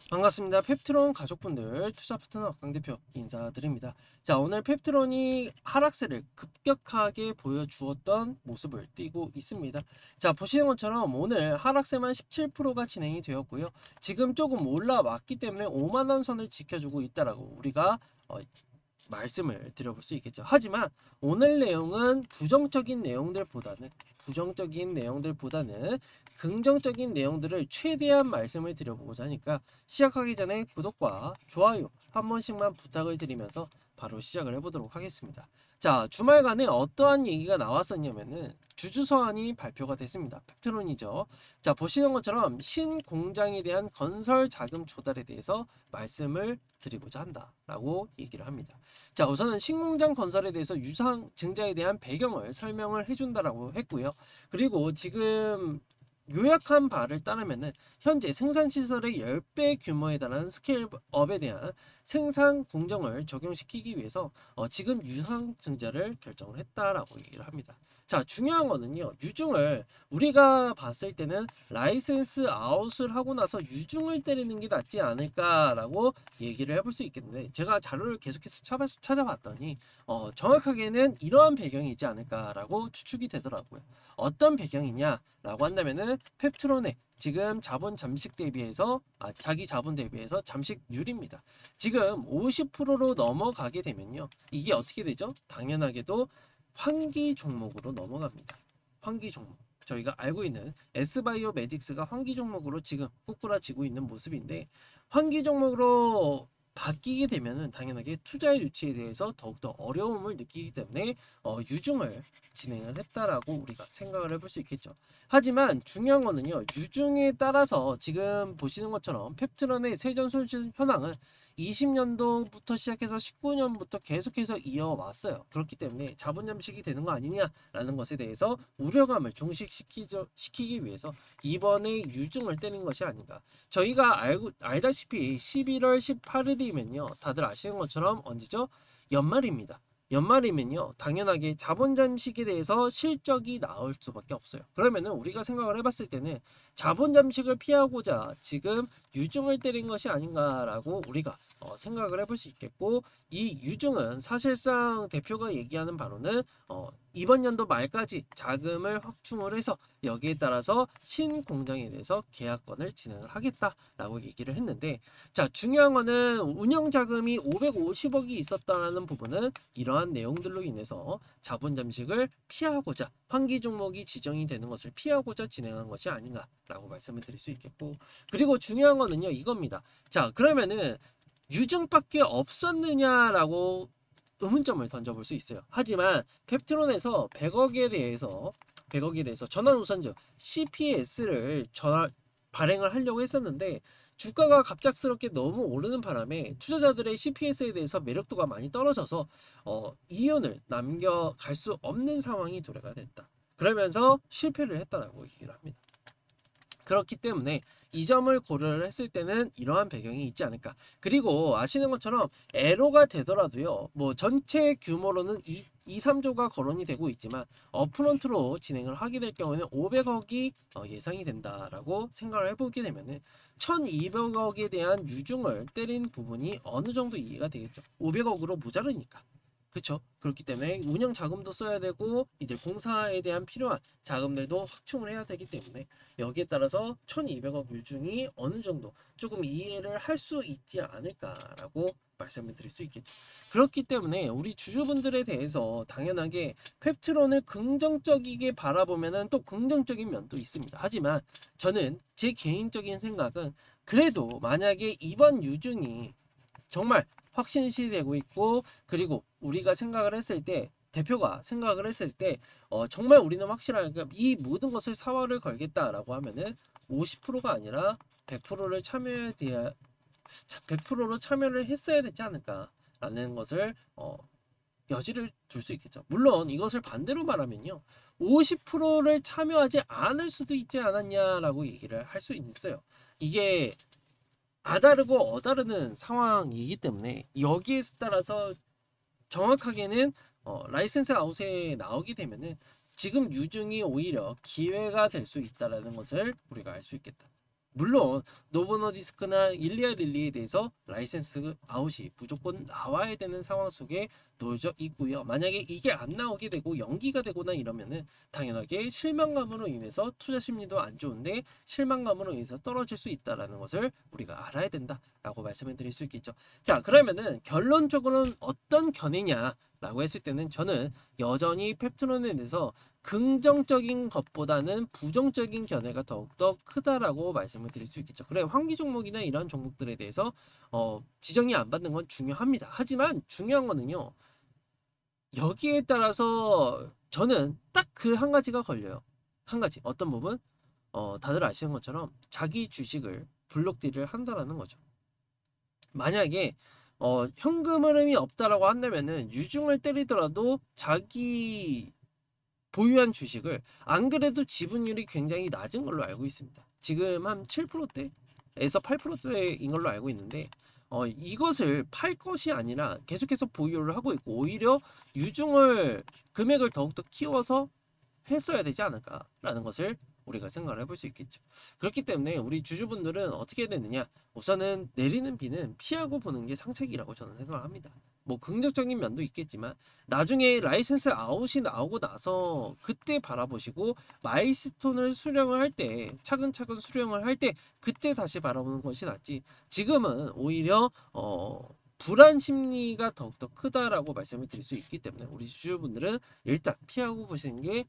반갑습니다. 펩트론 가족분들, 투자 파트너 강 대표 인사드립니다. 자, 오늘 펩트론이 하락세를 급격하게 보여주었던 모습을 띠고 있습니다. 자, 보시는 것처럼 오늘 하락세만 17%가 진행이 되었고요. 지금 조금 올라왔기 때문에 5만원 선을 지켜주고 있다라고 우리가 말씀을 드려볼 수 있겠죠. 하지만 오늘 내용은 부정적인 내용들보다는 긍정적인 내용들을 최대한 말씀을 드려보고자 하니까 시작하기 전에 구독과 좋아요 한 번씩만 부탁을 드리면서 바로 시작을 해보도록 하겠습니다. 자, 주말간에 어떠한 얘기가 나왔었냐면은 주주서한이 발표가 됐습니다. 펩트론이죠. 자, 보시는 것처럼 신공장에 대한 건설 자금 조달에 대해서 말씀을 드리고자 한다라고 얘기를 합니다. 자, 우선은 신공장 건설에 대해서 유상 증자에 대한 배경을 설명을 해준다라고 했고요. 그리고 지금 요약한 바를 따르면은 현재 생산시설의 10배 규모에 달하는 스케일업에 대한 생산 공정을 적용시키기 위해서 지금 유상 증자를 결정을 했다라고 얘기를 합니다. 자, 중요한 거는요. 유중을 우리가 봤을 때는 라이센스 아웃을 하고 나서 유중을 때리는 게 낫지 않을까라고 얘기를 해볼 수 있겠는데, 제가 자료를 계속해서 찾아봤더니 정확하게는 이러한 배경이 있지 않을까라고 추측이 되더라고요. 어떤 배경이냐라고 한다면은 펩트론의 지금 자본 잠식 대비해서 자기 자본 대비해서 잠식률입니다. 지금 50%로 넘어가게 되면요. 이게 어떻게 되죠? 당연하게도 환기 종목으로 넘어갑니다. 환기 종목. 저희가 알고 있는 S바이오메딕스가 환기 종목으로 지금 꼬꾸라지고 있는 모습인데, 환기 종목으로 바뀌게 되면은 당연하게 투자의 유치에 대해서 더욱더 어려움을 느끼기 때문에 유중을 진행을 했다라고 우리가 생각을 해볼 수 있겠죠. 하지만 중요한 거는요. 유중에 따라서 지금 보시는 것처럼 펩트론의 세전 손실 현황은 20년도부터 시작해서 19년부터 계속해서 이어왔어요. 그렇기 때문에 자본 잠식이 되는 거 아니냐라는 것에 대해서 우려감을 종식시키기 위해서 이번에 유중을 때린 것이 아닌가. 저희가 알다시피 11월 18일이면요. 다들 아시는 것처럼 언제죠? 연말입니다. 연말이면요. 당연하게 자본 잠식에 대해서 실적이 나올 수밖에 없어요. 그러면은 우리가 생각을 해봤을 때는 자본 잠식을 피하고자 지금 유중을 때린 것이 아닌가라고 우리가 생각을 해볼 수 있겠고, 이 유중은 사실상 대표가 얘기하는 바로는 이번 연도 말까지 자금을 확충을 해서 여기에 따라서 신공장에 대해서 계약권을 진행을 하겠다라고 얘기를 했는데, 자, 중요한 거는 운영 자금이 550억이 있었다는 부분은 이러한 내용들로 인해서 자본 잠식을 피하고자, 환기 종목이 지정이 되는 것을 피하고자 진행한 것이 아닌가라고 말씀을 드릴 수 있겠고, 그리고 중요한 거는요 이겁니다. 자, 그러면은 유증밖에 없었느냐라고 의문점을 던져볼 수 있어요. 하지만 펩트론에서 100억에 대해서 전환우선주 CPS를 발행을 하려고 했었는데, 주가가 갑작스럽게 너무 오르는 바람에 투자자들의 CPS에 대해서 매력도가 많이 떨어져서 이윤을 남겨갈 수 없는 상황이 도래가 됐다. 그러면서 실패를 했다라고 얘기를 합니다. 그렇기 때문에 이 점을 고려를 했을 때는 이러한 배경이 있지 않을까. 그리고 아시는 것처럼 애로가 되더라도요. 뭐 전체 규모로는 3조가 거론이 되고 있지만 업프론트로 진행을 하게 될 경우에는 500억이 예상이 된다라고 생각을 해보게 되면은 1200억에 대한 유중을 때린 부분이 어느 정도 이해가 되겠죠. 500억으로 모자르니까. 그쵸? 그렇기 때문에 운영 자금도 써야 되고 이제 공사에 대한 필요한 자금들도 확충을 해야 되기 때문에 여기에 따라서 1200억 유중이 어느 정도 조금 이해를 할 수 있지 않을까라고 말씀을 드릴 수 있겠죠. 그렇기 때문에 우리 주주분들에 대해서 당연하게 펩트론을 긍정적이게 바라보면은 또 긍정적인 면도 있습니다. 하지만 저는 제 개인적인 생각은 그래도 만약에 이번 유중이 정말 확신시 되고 있고, 그리고 우리가 생각을 했을 때 대표가 생각을 했을 때 정말 우리는 확실하게 이 모든 것을 사활을 걸겠다라고 하면은 50%가 아니라 100%를 100%로 참여를 했어야 되지 않을까라는 것을 여지를 둘 수 있겠죠. 물론 이것을 반대로 말하면요. 50%를 참여하지 않을 수도 있지 않았냐라고 얘기를 할 수 있어요. 이게 아다르고 어다르는 상황이기 때문에 여기에 따라서 정확하게는 라이센스 아웃에 나오게 되면은 지금 유증이 오히려 기회가 될 수 있다라는 것을 우리가 알 수 있겠다. 물론 노보노디스크나 일리아 릴리에 대해서 라이센스 아웃이 무조건 나와야 되는 상황 속에 놓여져 있고요. 만약에 이게 안 나오게 되고 연기가 되거나 이러면은 당연하게 실망감으로 인해서 투자 심리도 안 좋은데 실망감으로 인해서 떨어질 수 있다라는 것을 우리가 알아야 된다라고 말씀을 드릴 수 있겠죠. 자, 그러면은 결론적으로는 어떤 견해냐라고 했을 때는 저는 여전히 펩트론에 대해서 긍정적인 것보다는 부정적인 견해가 더욱더 크다라고 말씀을 드릴 수 있겠죠. 그래, 환기 종목이나 이런 종목들에 대해서 지정이 안 받는 건 중요합니다. 하지만 중요한 거는요. 여기에 따라서 저는 딱 그 한 가지가 걸려요. 한 가지. 어떤 부분? 다들 아시는 것처럼 자기 주식을 블록딜을 한다라는 거죠. 만약에 현금 흐름이 없다라고 한다면은 유중을 때리더라도 자기 보유한 주식을 안 그래도 지분율이 굉장히 낮은 걸로 알고 있습니다. 지금 한 7%대에서 8%대인 걸로 알고 있는데 이것을 팔 것이 아니라 계속해서 보유를 하고 있고 오히려 유중을 금액을 더욱더 키워서 했어야 되지 않을까라는 것을 우리가 생각을 해볼 수 있겠죠. 그렇기 때문에 우리 주주분들은 어떻게 해야 되느냐, 우선은 내리는 비는 피하고 보는 게 상책이라고 저는 생각을 합니다. 뭐 긍정적인 면도 있겠지만 나중에 라이센스 아웃이 나오고 나서 그때 바라보시고 마일스톤을 수령을 할 때 차근차근 수령을 할 때 그때 다시 바라보는 것이 낫지, 지금은 오히려 불안 심리가 더욱더 크다라고 말씀을 드릴 수 있기 때문에 우리 주주분들은 일단 피하고 보시는 게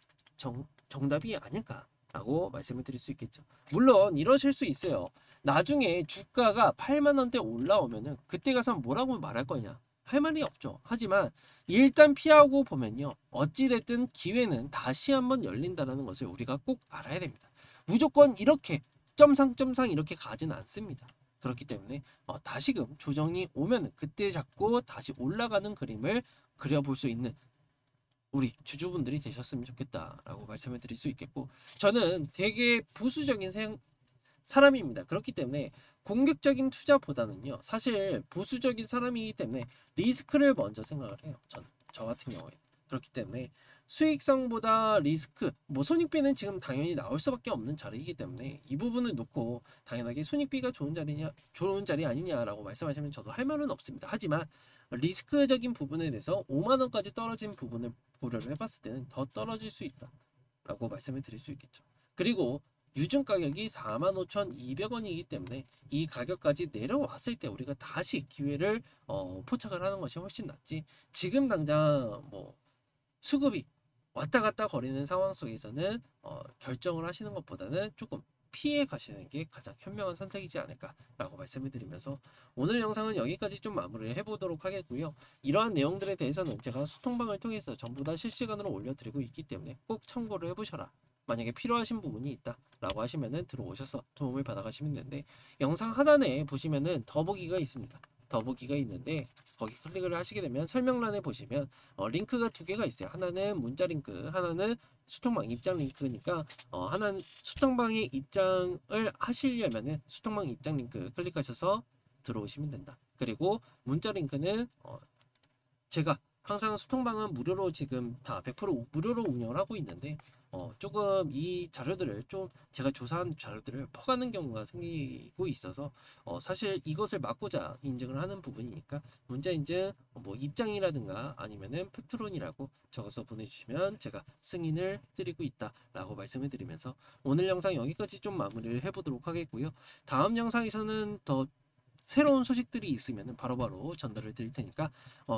정답이 아닐까라고 말씀을 드릴 수 있겠죠. 물론 이러실 수 있어요. 나중에 주가가 8만 원대 올라오면은 그때 가서 뭐라고 말할 거냐, 할 말이 없죠. 하지만 일단 피하고 보면요, 어찌됐든 기회는 다시 한번 열린다는 것을 우리가 꼭 알아야 됩니다. 무조건 이렇게 점상 이렇게 가지는 않습니다. 그렇기 때문에 다시금 조정이 오면 그때 잡고 다시 올라가는 그림을 그려볼 수 있는 우리 주주분들이 되셨으면 좋겠다라고 말씀을 드릴 수 있겠고, 저는 되게 보수적인 사람입니다. 그렇기 때문에 공격적인 투자보다는요, 사실 보수적인 사람이기 때문에 리스크를 먼저 생각을 해요. 저 같은 경우에. 그렇기 때문에 수익성보다 리스크, 뭐 손익비는 지금 당연히 나올 수밖에 없는 자리이기 때문에 이 부분을 놓고 당연하게 손익비가 좋은 자리 아니냐라고 말씀하시면 저도 할 말은 없습니다. 하지만 리스크적인 부분에 대해서 5만 원까지 떨어진 부분을 고려를 해봤을 때는 더 떨어질 수 있다라고 말씀을 드릴 수 있겠죠. 그리고 유증 가격이 45,200원이기 때문에 이 가격까지 내려왔을 때 우리가 다시 기회를 포착을 하는 것이 훨씬 낫지, 지금 당장 뭐 수급이 왔다 갔다 거리는 상황 속에서는 결정을 하시는 것보다는 조금 피해 가시는 게 가장 현명한 선택이지 않을까라고 말씀을 드리면서 오늘 영상은 여기까지 좀 마무리를 해보도록 하겠고요. 이러한 내용들에 대해서는 제가 소통방을 통해서 전부 다 실시간으로 올려드리고 있기 때문에 꼭 참고를 해보셔라. 만약에 필요하신 부분이 있다라고 하시면은 들어오셔서 도움을 받아가시면 되는데, 영상 하단에 보시면은 더보기가 있습니다. 더보기가 있는데 거기 클릭을 하시게 되면 설명란에 보시면 링크가 두 개가 있어요. 하나는 문자 링크, 하나는 수통방 입장 링크니까 하나는 수통방에 입장을 하시려면은 수통방 입장 링크 클릭하셔서 들어오시면 된다. 그리고 문자 링크는 제가 항상 수통방은 무료로 지금 다 100% 무료로 운영을 하고 있는데 조금 이 자료들을 좀 제가 조사한 자료들을 퍼가는 경우가 생기고 있어서 사실 이것을 막고자 인증을 하는 부분이니까 문자 인증 뭐 입장이라든가 아니면은 펩트론이라고 적어서 보내주시면 제가 승인을 드리고 있다라고 말씀을 드리면서 오늘 영상 여기까지 좀 마무리를 해보도록 하겠고요. 다음 영상에서는 더 새로운 소식들이 있으면 바로바로 전달을 드릴 테니까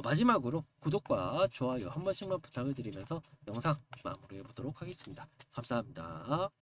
마지막으로 구독과 좋아요 한 번씩만 부탁을 드리면서 영상 마무리해 보도록 하겠습니다. 감사합니다.